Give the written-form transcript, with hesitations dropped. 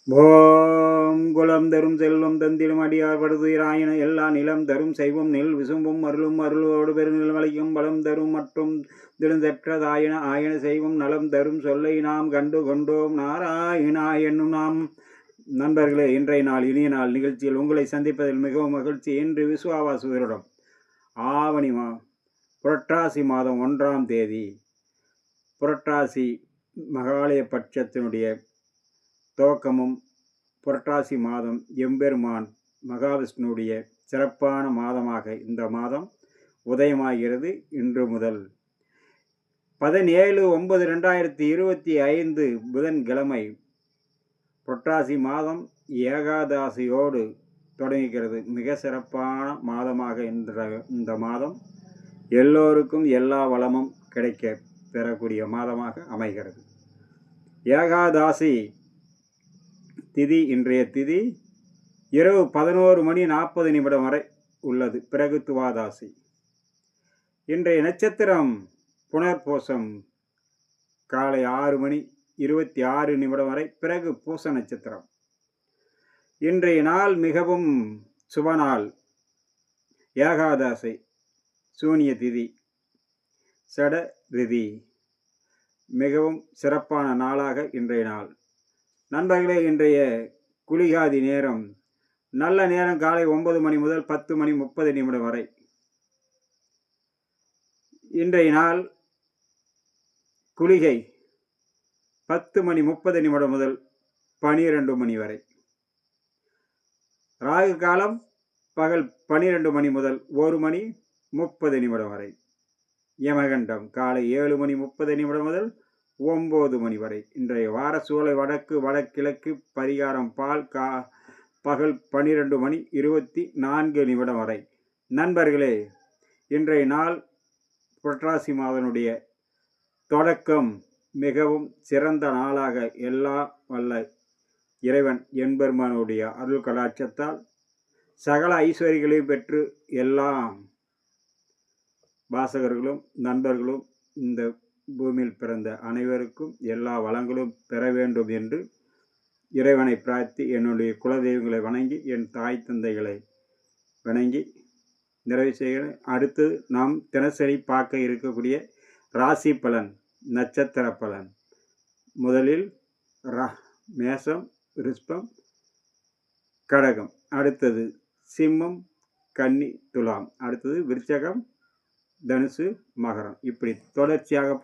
ஓம் குலம் தரும் செல்வம் தந்திடும் அடியார் படுதுயிராயின எல்லா நிலம் தரும் செய்வம் நெல் விசும்பும் அருளும் அருளோடு பெருநில் வளையும் பலம் தரும் மற்றும் திருந்தற்றதாயின ஆயன செய்வம் நலம் தரும் சொல்லை நாம் கண்டு கொண்டோம் நாராயணா என்னும் நாம். நண்பர்களே, இன்றைய நாள் இனிய நாள் நிகழ்ச்சியில் உங்களை சந்திப்பதில் மிகவும் மகிழ்ச்சி. இன்று விசுவாவாசு வருடம் ஆவணி புரட்டாசி மாதம் 1ஆம் தேதி, புரட்டாசி மகாலய பட்சத்தினுடைய துவக்கமும் புரட்டாசி மாதம் எம்பெருமான் மகாவிஷ்ணுடைய சிறப்பான மாதமாக இந்த மாதம் உதயமாகிறது. இன்று முதல் 17/9/2025 புதன்கிழமை புரட்டாசி மாதம் ஏகாதசியோடு தொடங்குகிறது. மிக சிறப்பான மாதமாக இந்த மாதம் எல்லோருக்கும் எல்லா வளமும் கிடைக்க பெறக்கூடிய மாதமாக அமைகிறது. ஏகாதசி திதி, இன்றைய திதி இரவு 11:40 வரை உள்ளது. பிறகு துவாதாசி. இன்றைய நட்சத்திரம் புனர்பூசம் காலை 6:26 வரை. பிறகு பூச நட்சத்திரம். இன்றைய நாள் மிகவும் சுபநாள். ஏகாதசி, சூனிய திதி, சட திதி, மிகவும் சிறப்பான நாளாக இன்றைய நாள். நண்பர்களே, இன்றைய குளிகாதி நேரம் நல்ல நேரம் காலை 9 மணி முதல் 10:30 வரை. இன்றைய நாள் குளிகை 10:30 முதல் 12 மணி வரை. ராகு காலம் பகல் 12 மணி முதல் 1:30 வரை. யமகண்டம் காலை 7:30 முதல் 9 மணி வரை. இன்றைய வார சூலை வடக்கு வடகிழக்கு. பரிகாரம் பால். பகல் 12:24 வரை. நண்பர்களே, இன்றைய நாள் புரட்டாசி மாதனுடைய தொடக்கம் மிகவும் சிறந்த நாளாக எல்லா வல்ல இறைவன் எம்பெருமானுடைய அருள் கடாட்சத்தால் சகல ஐஸ்வர்யங்களையும் பெற்று எல்லா வாசகர்களும் நண்பர்களும் இந்த பூமியில் பிறந்த அனைவருக்கும் எல்லா வளங்களும் பெற வேண்டும் என்று இறைவனை பிரார்த்தி, என்னுடைய குலதெய்வங்களை வணங்கி, என் தாய் தந்தைகளை வணங்கி நிறைவு செய்கிறேன். அடுத்து நாம் தினசரி பார்க்க இருக்கக்கூடிய ராசி பலன், நட்சத்திர பலன். முதலில் மேஷம், ரிஷபம், கடகம். அடுத்தது சிம்மம், கன்னி, துலாம். அடுத்தது விருச்சகம், தனுசு, மகரம். இப்படி தொடர்ச்சியாக